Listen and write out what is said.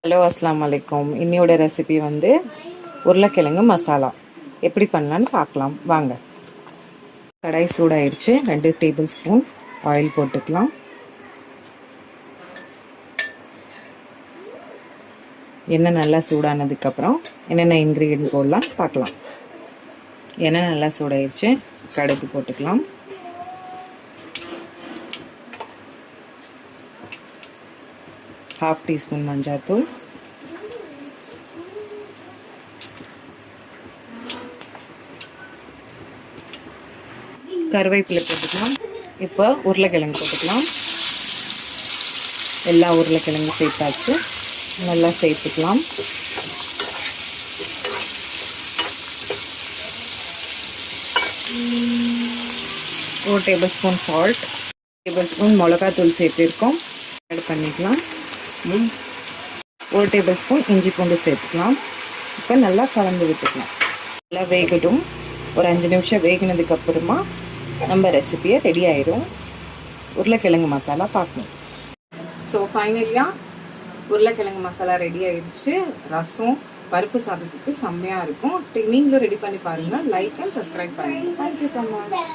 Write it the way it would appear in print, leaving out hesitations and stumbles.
Hello அஸ்ஸலாமு அலைக்கும். இன்னையோட ரெசிபி வந்து உருளைக்கிழங்கு மசாலா எப்படி பண்ணலான்னு பார்க்கலாம் வாங்க. கடாய் சூடாயிருச்சு. 2 டேபிள் ஸ்பூன் ஆயில் போட்டுக்கலாம். எண்ணெய் நல்லா சூடானதுக்கப்புறம் என்னென்ன இன்க்ரீடியன்ட் போடலாம் பார்க்கலாம். எண்ணெய் நல்லா சூடாயிருச்சு. கடுகு போட்டுக்கலாம். ½ டீஸ்பூன் மஞ்சள்தூள், கருவேப்பிலை போட்டுக்கலாம். இப்போ உருளைக்கிழங்கு போட்டுக்கலாம். எல்லா உருளைக்கிழங்கும் சேர்த்தாச்சு. நல்லா சேர்த்துக்கலாம். ஒரு table spoon salt, table spoon மிளகாத்தூள் சேர்த்துருக்கோம். ஆட் பண்ணிக்கலாம். 1 டேபிள் ஸ்பூன் இஞ்சி பூண்டு சேர்த்துக்கலாம். இப்போ நல்லா கலந்து விட்டுக்கலாம். நல்லா வேகட்டும். ஒரு 5 நிமிஷம் வேகினதுக்கு அப்புறமா நம்ம ரெசிபியை ரெடி ஆயிடும். உருளைக்கிழங்கு மசாலா பார்க்கணும். ஸோ ஃபைனலியாக உருளைக்கிழங்கு மசாலா ரெடி ஆயிடுச்சு. ரசம் பருப்பு சாதத்துக்கு செம்மையாக இருக்கும். நீங்களும் ரெடி பண்ணி பாருங்கள். லைக் அண்ட் சப்ஸ்கிரைப் பண்ணுங்கள். Thank you so much.